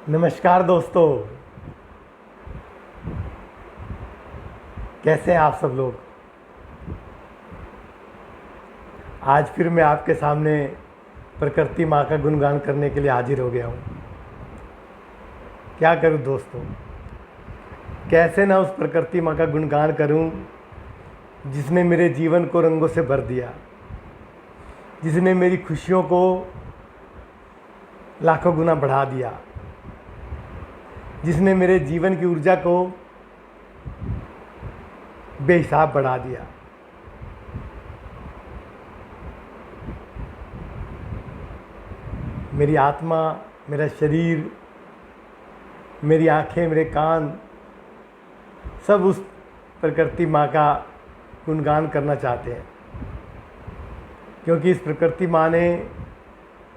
नमस्कार दोस्तों, कैसे हैं आप सब लोग। आज फिर मैं आपके सामने प्रकृति माँ का गुणगान करने के लिए हाजिर हो गया हूँ। क्या करूँ दोस्तों, कैसे ना उस प्रकृति माँ का गुणगान करूँ जिसने मेरे जीवन को रंगों से भर दिया, जिसने मेरी खुशियों को लाखों गुना बढ़ा दिया, जिसने मेरे जीवन की ऊर्जा को बेहिसाब बढ़ा दिया। मेरी आत्मा, मेरा शरीर, मेरी आंखें, मेरे कान सब उस प्रकृति माँ का गुणगान करना चाहते हैं, क्योंकि इस प्रकृति माँ ने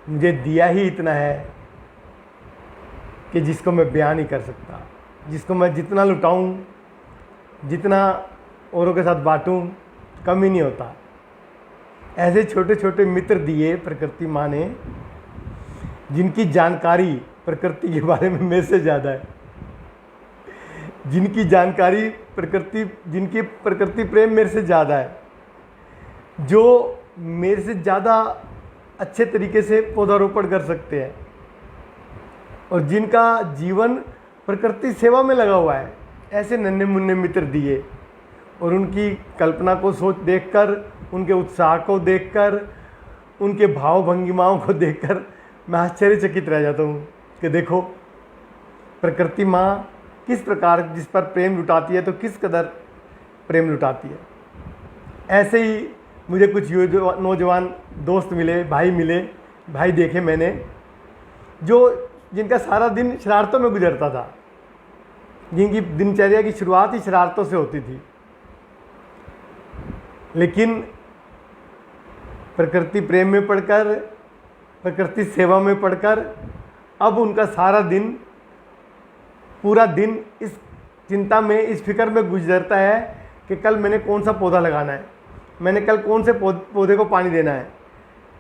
मुझे दिया ही इतना है कि जिसको मैं बयान नहीं कर सकता, जिसको मैं जितना लुटाऊं, जितना औरों के साथ बांटूं, कम ही नहीं होता। ऐसे छोटे छोटे मित्र दिए प्रकृति माँ ने, जिनकी जानकारी प्रकृति के बारे में मेरे से ज़्यादा है, जिनकी जानकारी जिनकी प्रकृति प्रेम मेरे से ज़्यादा है, जो मेरे से ज़्यादा अच्छे तरीके से पौधारोपण कर सकते हैं और जिनका जीवन प्रकृति सेवा में लगा हुआ है। ऐसे नन्हे मुन्ने मित्र दिए और उनकी कल्पना को देखकर, उनके उत्साह को देखकर, उनके भाव भंगिमाओं को देखकर मैं आश्चर्यचकित रह जाता हूँ कि देखो प्रकृति माँ किस प्रकार जिस पर प्रेम लुटाती है तो किस कदर प्रेम लुटाती है। ऐसे ही मुझे कुछ नौजवान दोस्त मिले, भाई देखे मैंने, जिनका सारा दिन शरारतों में गुजरता था, जिनकी दिनचर्या की शुरुआत ही शरारतों से होती थी, लेकिन प्रकृति प्रेम में पढ़कर, प्रकृति सेवा में पढ़कर अब उनका सारा दिन, पूरा दिन इस चिंता में, इस फिक्र में गुजरता है कि कल मैंने कौन सा पौधा लगाना है, मैंने कल कौन से पौधे को पानी देना है,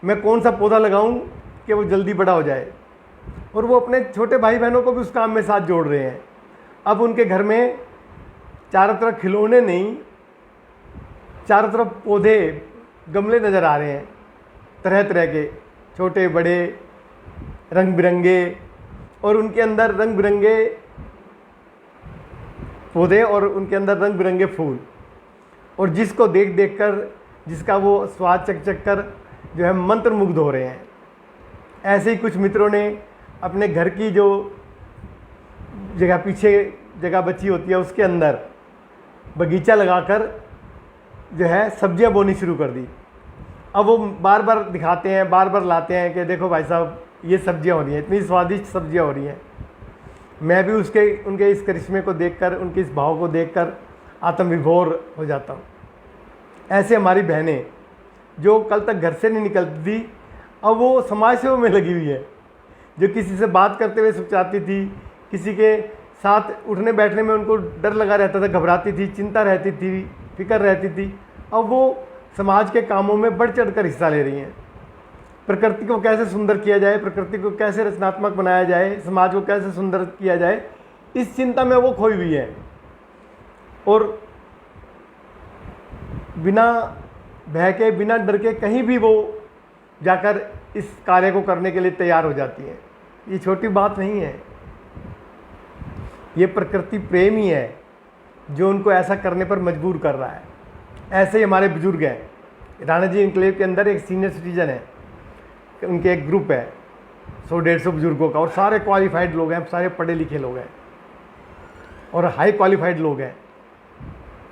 मैं कौन सा पौधा लगाऊं कि वो जल्दी बड़ा हो जाए। और वो अपने छोटे भाई बहनों को भी उस काम में साथ जोड़ रहे हैं। अब उनके घर में चारों तरफ खिलौने नहीं, चारों तरफ पौधे, गमले नज़र आ रहे हैं, तरह तरह के, छोटे बड़े, रंग बिरंगे, और उनके अंदर रंग बिरंगे पौधे और उनके अंदर रंग बिरंगे फूल, और जिसको देख देख कर, जिसका वो स्वाद चख चख कर जो है मंत्रमुग्ध हो रहे हैं। ऐसे ही कुछ मित्रों ने अपने घर की जो जगह, पीछे जगह बची होती है, उसके अंदर बगीचा लगाकर जो है सब्जियां बोनी शुरू कर दी। अब वो बार बार दिखाते हैं, बार बार लाते हैं कि देखो भाई साहब ये सब्जियां हो रही हैं, इतनी स्वादिष्ट सब्जियां हो रही हैं। मैं भी उनके इस करिश्मे को देखकर, उनके इस भाव को देखकर आत्मविभोर हो जाता हूँ। ऐसे हमारी बहनें जो कल तक घर से नहीं निकलती थी, अब वो समाज सेवा में लगी हुई है। जो किसी से बात करते हुए सुचाती थी, किसी के साथ उठने बैठने में उनको डर लगा रहता था, घबराती थी, चिंता रहती थी, फिक्र रहती थी, अब वो समाज के कामों में बढ़ चढ़ कर हिस्सा ले रही हैं। प्रकृति को कैसे सुंदर किया जाए, प्रकृति को कैसे रचनात्मक बनाया जाए, समाज को कैसे सुंदर किया जाए, इस चिंता में वो खोई हुई है। और बिना भय के, बिना डर के कहीं भी वो जाकर इस कार्य को करने के लिए तैयार हो जाती हैं। ये छोटी बात नहीं है, ये प्रकृति प्रेम ही है जो उनको ऐसा करने पर मजबूर कर रहा है। ऐसे ही हमारे बुजुर्ग हैं, राणा जी इनक्लेव के अंदर एक सीनियर सिटीजन है, उनके एक ग्रुप है 100-150 बुजुर्गों का, और सारे क्वालिफाइड लोग हैं, सारे पढ़े लिखे लोग हैं और हाई क्वालिफाइड लोग हैं।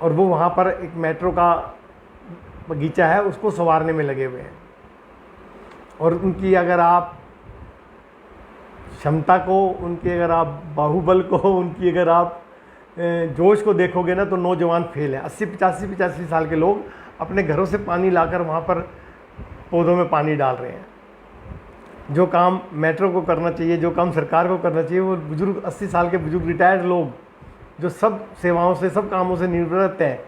और वो वहाँ पर एक मेट्रो का बगीचा है, उसको संवारने में लगे हुए हैं। और उनकी अगर आप क्षमता को, उनके अगर आप बाहुबल को, उनकी अगर आप जोश को देखोगे ना, तो नौजवान फेल है। 80-85 साल के लोग अपने घरों से पानी लाकर वहाँ पर पौधों में पानी डाल रहे हैं। जो काम मेट्रो को करना चाहिए, जो काम सरकार को करना चाहिए, वो बुजुर्ग 80 साल के बुजुर्ग रिटायर्ड लोग जो सब सेवाओं से, सब कामों से निवृत्त हैं,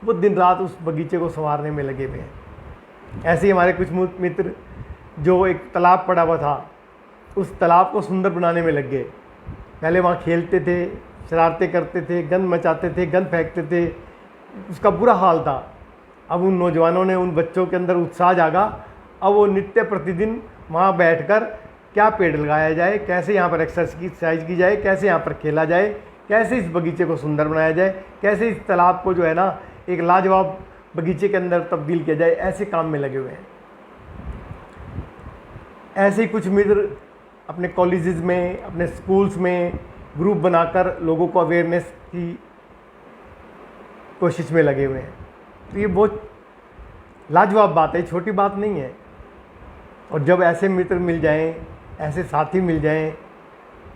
वो दिन रात उस बगीचे को संवारने में लगे हुए हैं। ऐसे ही हमारे कुछ मित्र जो एक तालाब पड़ा हुआ था, उस तालाब को सुंदर बनाने में लग गए। पहले वहाँ खेलते थे, शरारतें करते थे, गंद मचाते थे, गंद फेंकते थे, उसका बुरा हाल था। अब उन नौजवानों ने, उन बच्चों के अंदर उत्साह जागा। अब वो नित्य प्रतिदिन वहाँ बैठकर क्या पेड़ लगाया जाए, कैसे यहाँ पर एक्सरसाइज की जाए, कैसे यहाँ पर खेला जाए, कैसे इस बगीचे को सुंदर बनाया जाए, कैसे इस तालाब को जो है ना एक लाजवाब बगीचे के अंदर तब्दील किया जाए, ऐसे काम में लगे हुए हैं। ऐसे ही कुछ मित्र अपने कॉलेजेस में, अपने स्कूल्स में ग्रुप बनाकर लोगों को अवेयरनेस की कोशिश में लगे हुए हैं। तो ये बहुत लाजवाब बात है, छोटी बात नहीं है। और जब ऐसे मित्र मिल जाएं, ऐसे साथी मिल जाएं,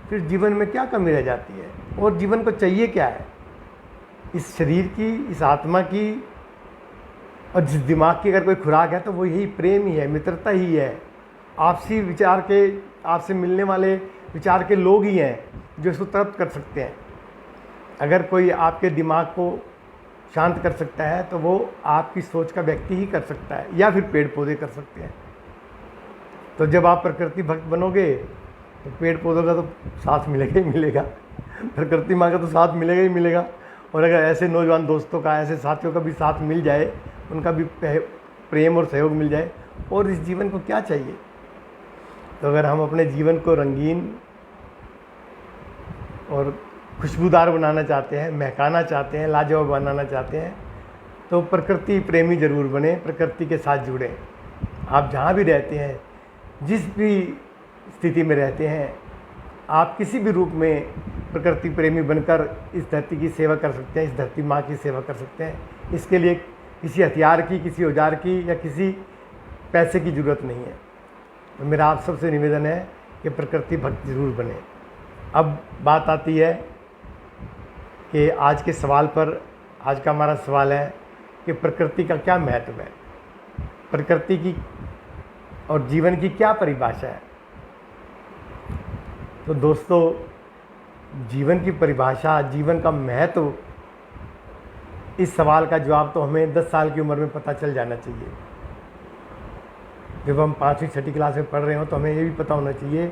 फिर जीवन में क्या कमी रह जाती है? और जीवन को चाहिए क्या है? इस शरीर की, इस आत्मा की और जिस दिमाग की अगर कोई खुराक है तो वो यही प्रेम ही है, मित्रता ही है, आपसी विचार के, आपसे मिलने वाले विचार के लोग ही हैं जो इसको तृप्त कर सकते हैं। अगर कोई आपके दिमाग को शांत कर सकता है तो वो आपकी सोच का व्यक्ति ही कर सकता है, या फिर पेड़ पौधे कर सकते हैं। तो जब आप प्रकृति भक्त बनोगे तो पेड़ पौधों का तो साथ मिलेगा ही मिलेगा, प्रकृति माँ का तो साथ मिलेगा ही मिलेगा। और अगर ऐसे नौजवान दोस्तों का, ऐसे साथियों का भी साथ मिल जाए, उनका भी प्रेम और सहयोग मिल जाए, और इस जीवन को क्या चाहिए? तो अगर हम अपने जीवन को रंगीन और खुशबूदार बनाना चाहते हैं, महकाना चाहते हैं, लाजवाब बनाना चाहते हैं, तो प्रकृति प्रेमी ज़रूर बने, प्रकृति के साथ जुड़ें। आप जहाँ भी रहते हैं, जिस भी स्थिति में रहते हैं, आप किसी भी रूप में प्रकृति प्रेमी बनकर इस धरती की सेवा कर सकते हैं, इस धरती माँ की सेवा कर सकते हैं। इसके लिए किसी हथियार की, किसी औजार की या किसी पैसे की ज़रूरत नहीं है। तो मेरा आप सबसे निवेदन है कि प्रकृति भक्त जरूर बने। अब बात आती है कि आज के सवाल पर, आज का हमारा सवाल है कि प्रकृति का क्या महत्व है, प्रकृति की और जीवन की क्या परिभाषा है। तो दोस्तों, जीवन की परिभाषा, जीवन का महत्व, इस सवाल का जवाब तो हमें 10 साल की उम्र में पता चल जाना चाहिए। जब हम 5वीं 6ठी क्लास में पढ़ रहे हो तो हमें ये भी पता होना चाहिए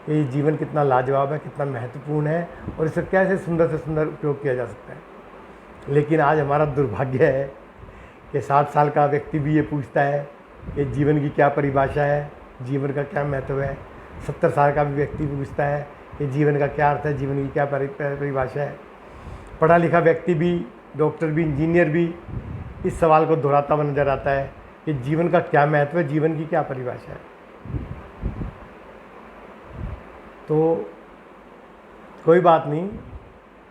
कि ये जीवन कितना लाजवाब है, कितना महत्वपूर्ण है और इसे कैसे सुंदर से सुंदर उपयोग किया जा सकता है। लेकिन आज हमारा दुर्भाग्य है कि 60 साल का व्यक्ति भी ये पूछता है कि जीवन की क्या परिभाषा है, जीवन का क्या महत्व है। 70 साल का भी व्यक्ति पूछता है कि जीवन का क्या अर्थ है, जीवन की क्या परिभाषा है। पढ़ा लिखा व्यक्ति भी, डॉक्टर भी, इंजीनियर भी इस सवाल को दोहराता हुआ नजर आता है कि जीवन का क्या महत्व है, जीवन की क्या परिभाषा है। तो कोई बात नहीं,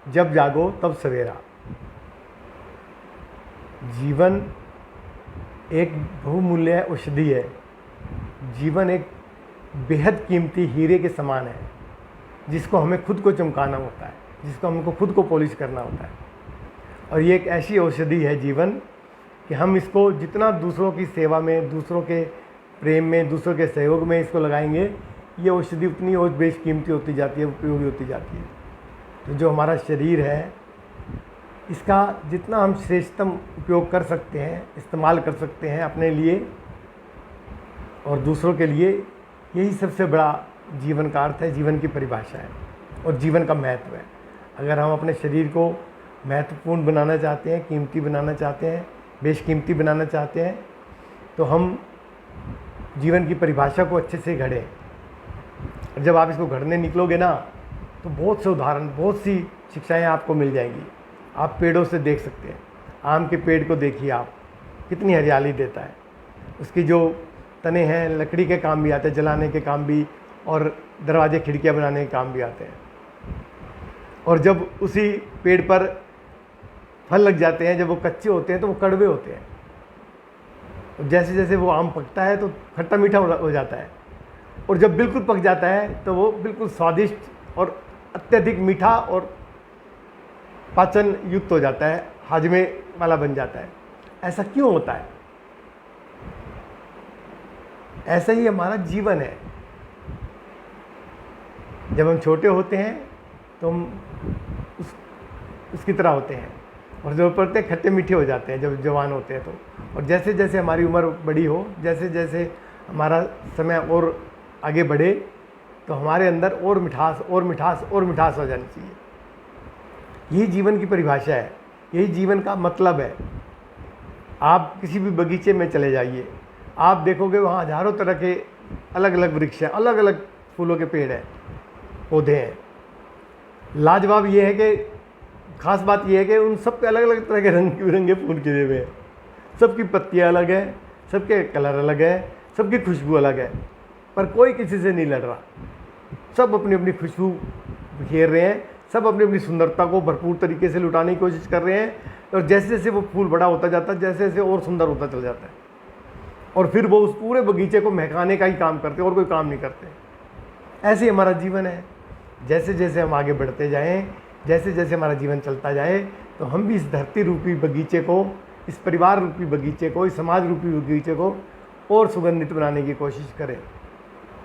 जब जागो तब सवेरा। जीवन एक बहुमूल्य औषधि है, जीवन एक बेहद कीमती हीरे के समान है, जिसको हमें खुद को चमकाना होता है, जिसको हमको खुद को पॉलिश करना होता है। और ये एक ऐसी औषधि है जीवन कि हम इसको जितना दूसरों की सेवा में, दूसरों के प्रेम में, दूसरों के सहयोग में इसको लगाएंगे, ये औषधि उतनी और बेशकीमती होती जाती है, उपयोगी होती जाती है। तो जो हमारा शरीर है, इसका जितना हम श्रेष्ठतम उपयोग कर सकते हैं, इस्तेमाल कर सकते हैं अपने लिए और दूसरों के लिए, यही सबसे बड़ा जीवन का अर्थ है, जीवन की परिभाषा है और जीवन का महत्व है। अगर हम अपने शरीर को महत्वपूर्ण बनाना चाहते हैं, कीमती बनाना चाहते हैं, बेशकीमती बनाना चाहते हैं, तो हम जीवन की परिभाषा को अच्छे से घड़ें। और जब आप इसको घड़ने निकलोगे ना, तो बहुत से उदाहरण, बहुत सी शिक्षाएं आपको मिल जाएंगी। आप पेड़ों से देख सकते हैं, आम के पेड़ को देखिए आप, कितनी हरियाली देता है। उसकी जो तने हैं लकड़ी के काम भी आते हैं, जलाने के काम भी, और दरवाजे खिड़कियां बनाने के काम भी आते हैं। और जब उसी पेड़ पर फल लग जाते हैं, जब वो कच्चे होते हैं तो वो कड़वे होते हैं, और जैसे जैसे वो आम पकता है तो खट्टा मीठा हो जाता है, और जब बिल्कुल पक जाता है तो वो बिल्कुल स्वादिष्ट और अत्यधिक मीठा और पाचन युक्त हो जाता है, हाजमे वाला बन जाता है। ऐसा क्यों होता है? ऐसा ही हमारा जीवन है। जब हम छोटे होते हैं तो हम उसकी तरह होते हैं, और जब पढ़ते खट्टे मीठे हो जाते हैं जब जवान होते हैं तो। और जैसे जैसे हमारी उम्र बड़ी हो, जैसे जैसे हमारा समय और आगे बढ़े, तो हमारे अंदर और मिठास और मिठास और मिठास हो जानी चाहिए। यही जीवन की परिभाषा है, यही जीवन का मतलब है। आप किसी भी बगीचे में चले जाइए, आप देखोगे वहाँ हज़ारों तरह के अलग अलग वृक्ष हैं, अलग अलग फूलों के पेड़ हैं, पौधे हैं। लाजवाब ये है कि ख़ास बात यह है कि उन सब पे अलग अलग तरह के रंग बिरंगे फूल खिले हुए हैं। सबकी पत्तियाँ अलग हैं, सबके कलर अलग है, सबकी खुशबू अलग है, पर कोई किसी से नहीं लड़ रहा। सब अपनी अपनी खुशबू बिखेर रहे हैं, सब अपनी अपनी सुंदरता को भरपूर तरीके से लुटाने की कोशिश कर रहे हैं। और जैसे जैसे वो फूल बड़ा होता जाता है, जैसे जैसे और सुंदर होता चल जाता है, और फिर वो उस पूरे बगीचे को महकाने का ही काम करते, और कोई काम नहीं करते। ऐसे ही हमारा जीवन है। जैसे जैसे हम आगे बढ़ते जाएं, जैसे जैसे हमारा जीवन चलता जाए, तो हम भी इस धरती रूपी बगीचे को, इस परिवार रूपी बगीचे को, इस समाज रूपी बगीचे को और सुगंधित बनाने की कोशिश करें।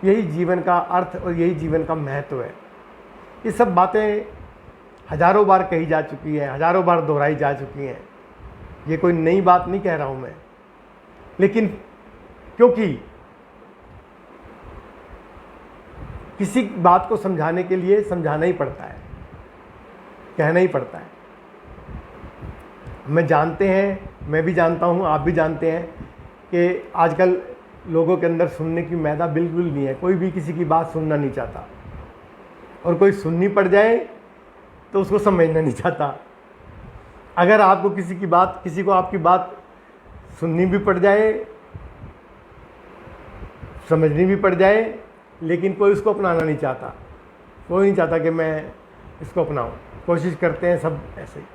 यही जीवन का अर्थ और यही जीवन का महत्व है। ये सब बातें हज़ारों बार कही जा चुकी हैं, हज़ारों बार दोहराई जा चुकी हैं। ये कोई नई बात नहीं कह रहा हूँ मैं, लेकिन क्योंकि किसी बात को समझाने के लिए समझाना ही पड़ता है, कहना ही पड़ता है। मैं जानते हैं, मैं भी जानता हूँ, आप भी जानते हैं कि आजकल लोगों के अंदर सुनने की मैदा बिल्कुल नहीं है। कोई भी किसी की बात सुनना नहीं चाहता, और कोई सुननी पड़ जाए तो उसको समझना नहीं चाहता। अगर आपको किसी को आपकी बात सुननी भी पड़ जाए, समझनी भी पड़ जाए, लेकिन कोई उसको अपनाना नहीं चाहता। कोई नहीं चाहता कि मैं इसको अपनाऊं। कोशिश करते हैं सब ऐसे ही।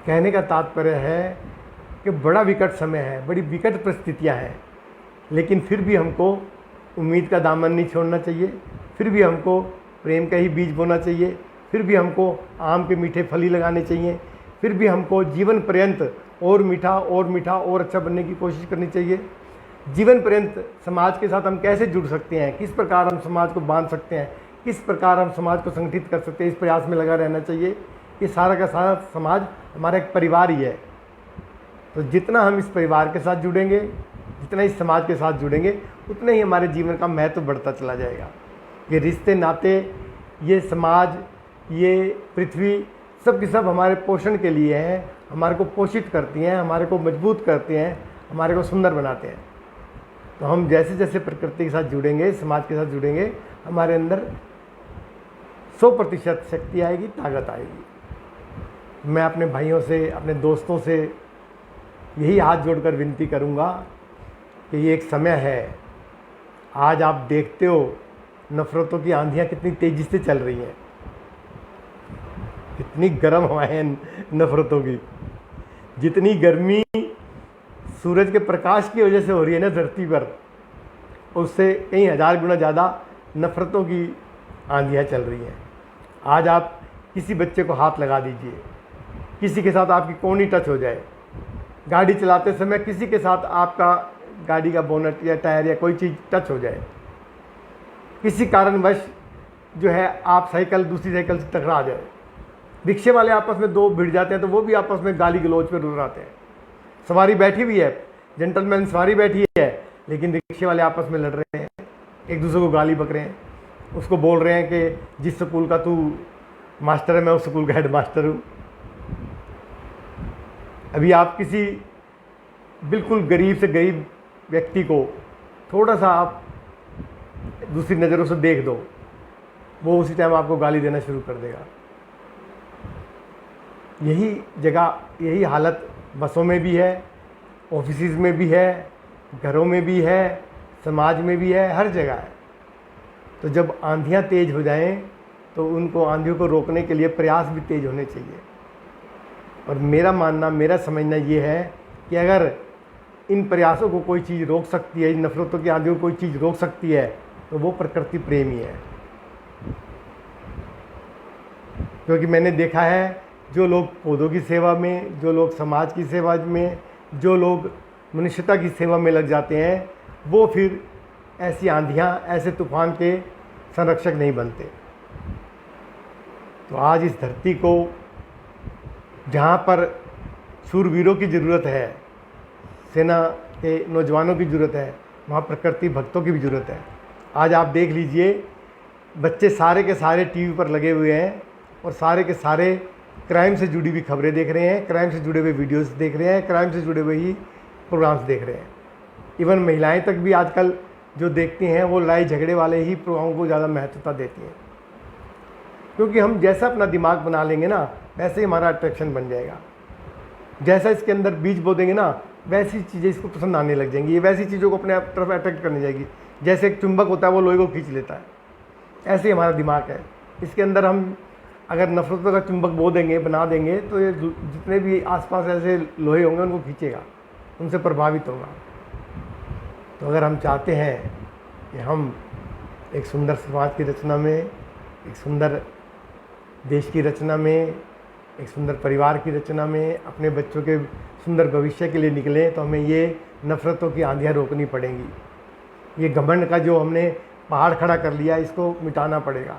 कहने का तात्पर्य है कि बड़ा विकट समय है, बड़ी विकट परिस्थितियां हैं, लेकिन फिर भी हमको उम्मीद का दामन नहीं छोड़ना चाहिए। फिर भी हमको प्रेम का ही बीज बोना चाहिए। फिर भी हमको आम के मीठे फल ही लगाने चाहिए। फिर भी हमको जीवन पर्यंत और मीठा और मीठा और अच्छा बनने की कोशिश करनी चाहिए। जीवन पर्यंत समाज के साथ हम कैसे जुड़ सकते हैं, किस प्रकार हम समाज को बांध सकते हैं, किस प्रकार हम समाज को संगठित कर सकते हैं, इस प्रयास में लगा रहना चाहिए। ये सारा का सारा समाज हमारा एक परिवार ही है। तो जितना हम इस परिवार के साथ जुड़ेंगे, जितना इस समाज के साथ जुड़ेंगे, उतना ही हमारे जीवन का महत्व बढ़ता चला जाएगा। ये रिश्ते नाते, ये समाज, ये पृथ्वी, सब के सब हमारे पोषण के लिए हैं, हमारे को पोषित करती हैं, हमारे को मजबूत करते हैं, हमारे को सुंदर बनाते हैं। तो हम जैसे जैसे प्रकृति के साथ जुड़ेंगे, समाज के साथ जुड़ेंगे, हमारे अंदर 100% शक्ति आएगी, ताकत आएगी। मैं अपने भाइयों से, अपने दोस्तों से यही हाथ जोड़कर विनती करूंगा कि ये एक समय है। आज आप देखते हो नफ़रतों की आंधियाँ कितनी तेज़ी से चल रही हैं, कितनी गर्म हवाएं हैं नफ़रतों की। जितनी गर्मी सूरज के प्रकाश की वजह से हो रही है ना धरती पर, उससे कई हज़ार गुना ज़्यादा नफ़रतों की आंधियाँ चल रही हैं। आज आप किसी बच्चे को हाथ लगा दीजिए, किसी के साथ आपकी कोहनी टच हो जाए, गाड़ी चलाते समय किसी के साथ आपका गाड़ी का बोनट या टायर या कोई चीज़ टच हो जाए, किसी कारणवश जो है आप साइकिल दूसरी साइकिल से टकरा जाए, रिक्शे वाले आपस में दो भिड़ जाते हैं तो वो भी आपस में गाली गलौज पर रुलाते हैं। सवारी बैठी हुई है, जेंटलमैन सवारी बैठी है, लेकिन रिक्शे वाले आपस में लड़ रहे हैं, एक दूसरे को गाली बक रहे हैं, उसको बोल रहे हैं कि जिस स्कूल का तू मास्टर है मैं उस स्कूल का हेड मास्टर हूँ। अभी आप किसी बिल्कुल गरीब से गरीब व्यक्ति को थोड़ा सा आप दूसरी नज़रों से देख दो, वो उसी टाइम आपको गाली देना शुरू कर देगा। यही जगह, यही हालत बसों में भी है, ऑफिसेज में भी है, घरों में भी है, समाज में भी है, हर जगह है। तो जब आंधियाँ तेज़ हो जाएं तो उनको, आंधियों को रोकने के लिए प्रयास भी तेज़ होने चाहिए। और मेरा मानना, मेरा समझना ये है कि अगर इन प्रयासों को कोई चीज़ रोक सकती है, इन नफ़रतों की आंधियों को कोई चीज़ रोक सकती है, तो वो प्रकृति प्रेम ही है। क्योंकि मैंने देखा है, जो लोग पौधों की सेवा में, जो लोग समाज की सेवा में, जो लोग मनुष्यता की सेवा में लग जाते हैं, वो फिर ऐसी आंधियाँ, ऐसे तूफान के संरक्षक नहीं बनते। तो आज इस धरती को, जहाँ पर शूरवीरों की ज़रूरत है, सेना के नौजवानों की ज़रूरत है, वहाँ प्रकृति भक्तों की भी ज़रूरत है। आज आप देख लीजिए बच्चे सारे के सारे टीवी पर लगे हुए हैं और सारे के सारे क्राइम से जुड़ी हुई खबरें देख रहे हैं, क्राइम से जुड़े हुए वीडियोस देख रहे हैं, क्राइम से जुड़े हुए ही प्रोग्राम्स देख रहे हैं। इवन महिलाएं तक भी आजकल जो देखती हैं वो लड़ाई झगड़े वाले ही प्रोग्रामों को ज़्यादा महत्वता देती हैं, क्योंकि हम जैसा अपना दिमाग बना लेंगे ना वैसे ही हमारा अट्रैक्शन बन जाएगा। जैसा इसके अंदर बीज बो देंगे ना वैसी चीज़ें इसको पसंद आने लग जाएंगी, ये वैसी चीज़ों को अपने तरफ अट्रैक्ट करने जाएगी। जैसे एक चुंबक होता है वो लोहे को खींच लेता है, ऐसे ही हमारा दिमाग है। इसके अंदर हम अगर नफरतों का चुंबक बो देंगे, बना देंगे, तो ये जितने भी आसपास ऐसे लोहे होंगे उनको खींचेगा, उनसे प्रभावित होगा। तो अगर हम चाहते हैं कि हम एक सुंदर समाज की रचना में, एक सुंदर देश की रचना में, एक सुंदर परिवार की रचना में, अपने बच्चों के सुंदर भविष्य के लिए निकलें, तो हमें ये नफ़रतों की आंधियाँ रोकनी पड़ेंगी। ये घमंड का जो हमने पहाड़ खड़ा कर लिया इसको मिटाना पड़ेगा।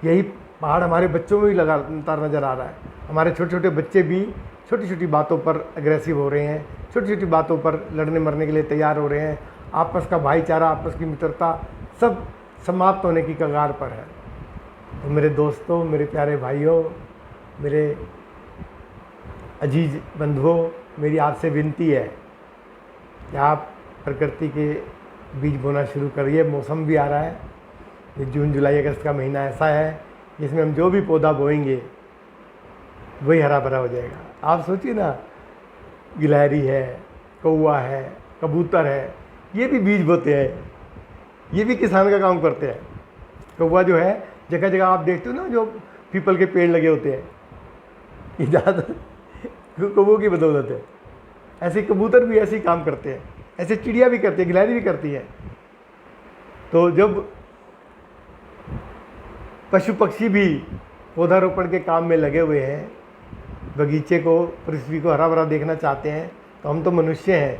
यही पहाड़ हमारे बच्चों में भी लगातार नज़र आ रहा है। हमारे छोटे छोटे बच्चे भी छोटी छोटी बातों पर अग्रेसिव हो रहे हैं, छोटी छोटी बातों पर लड़ने मरने के लिए तैयार हो रहे हैं। आपस का भाईचारा, आपस की मित्रता सब समाप्त होने की कगार पर है। तो मेरे दोस्तों, मेरे प्यारे भाइयों, मेरे अजीज बंधुओं, मेरी आपसे विनती है कि आप प्रकृति के बीज बोना शुरू करिए। मौसम भी आ रहा है, ये जून जुलाई अगस्त का महीना ऐसा है जिसमें हम जो भी पौधा बोएंगे वही हरा भरा हो जाएगा। आप सोचिए ना, गिलहरी है, कौवा है, कबूतर है, ये भी बीज बोते हैं, ये भी किसान का काम करते हैं। कौवा जो है, जगह जगह आप देखते हो ना जो पीपल के पेड़ लगे होते हैं, ये ज़्यादा कौवों की बदौलत है। ऐसे कबूतर भी ऐसे ही काम करते हैं, ऐसे चिड़िया भी करती है, गिलहरी भी करती है। तो जब पशु पक्षी भी पौधारोपण के काम में लगे हुए हैं, बगीचे को, पृथ्वी को हरा भरा देखना चाहते हैं, तो हम तो मनुष्य हैं,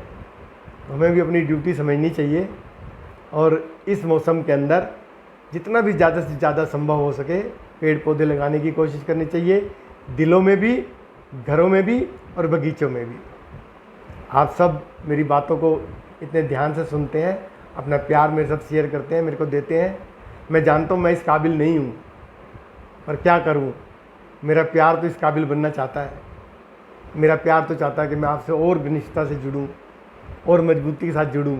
हमें भी अपनी ड्यूटी समझनी चाहिए और इस मौसम के अंदर जितना भी ज़्यादा से ज़्यादा संभव हो सके पेड़ पौधे लगाने की कोशिश करनी चाहिए, दिलों में भी, घरों में भी और बगीचों में भी। आप सब मेरी बातों को इतने ध्यान से सुनते हैं, अपना प्यार मेरे साथ शेयर करते हैं, मेरे को देते हैं। मैं जानता हूँ मैं इस काबिल नहीं हूँ, पर क्या करूँ, मेरा प्यार तो इस काबिल बनना चाहता है। मेरा प्यार तो चाहता है कि मैं आपसे और घनिष्ठता से जुड़ूं और मजबूती के साथ जुड़ूं,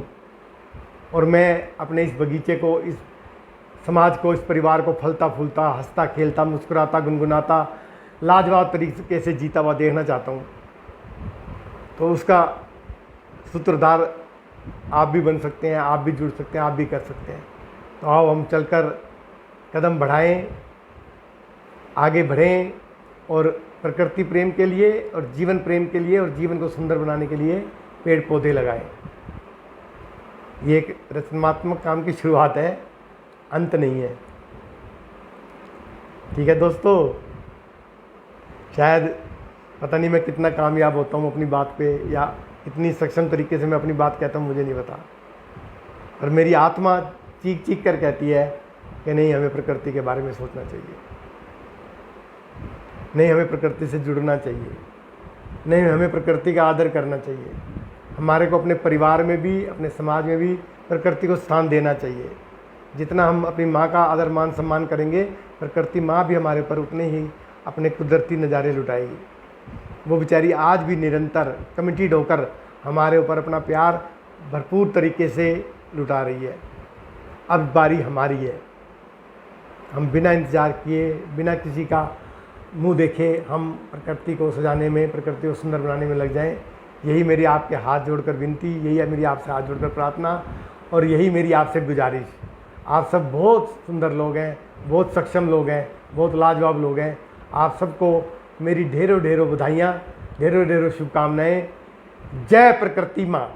और मैं अपने इस बगीचे को, इस समाज को, इस परिवार को फलता फूलता, हंसता खेलता, मुस्कुराता, गुनगुनाता, लाजवाब तरीके से जीता हुआ देखना चाहता हूँ। तो उसका सूत्रधार आप भी बन सकते हैं, आप भी जुड़ सकते हैं, आप भी कर सकते हैं। तो आओ हम चलकर कदम बढ़ाएं, आगे बढ़ें और प्रकृति प्रेम के लिए और जीवन प्रेम के लिए और जीवन को सुंदर बनाने के लिए पेड़ पौधे लगाएं। ये एक रचनात्मक काम की शुरुआत है, अंत नहीं है। ठीक है दोस्तों, शायद पता नहीं मैं कितना कामयाब होता हूँ अपनी बात पे, या इतनी सक्षम तरीके से मैं अपनी बात कहता हूँ, मुझे नहीं पता। और मेरी आत्मा चीख चीख कर कहती है कि नहीं, हमें प्रकृति के बारे में सोचना चाहिए, नहीं हमें प्रकृति से जुड़ना चाहिए, नहीं हमें प्रकृति का आदर करना चाहिए। हमारे को अपने परिवार में भी, अपने समाज में भी प्रकृति को स्थान देना चाहिए। जितना हम अपनी माँ का आदर मान सम्मान करेंगे, प्रकृति माँ भी हमारे पर उतने ही अपने कुदरती नज़ारे लुटाएगी। वो बेचारी आज भी निरंतर कमिटेड होकर हमारे ऊपर अपना प्यार भरपूर तरीके से लुटा रही है। अब बारी हमारी है, हम बिना इंतज़ार किए, बिना किसी का मुंह देखे हम प्रकृति को सजाने में, प्रकृति को सुंदर बनाने में लग जाएं। यही मेरी आपके हाथ जोड़कर विनती, यही है मेरी आपसे हाथ जोड़कर प्रार्थना, और यही मेरी आपसे गुजारिश। आप सब बहुत सुंदर लोग हैं, बहुत सक्षम लोग हैं, बहुत लाजवाब लोग हैं। आप सबको मेरी ढेरों ढेरों बधाइयाँ, ढेरों ढेरों शुभकामनाएँ। जय प्रकृति माँ।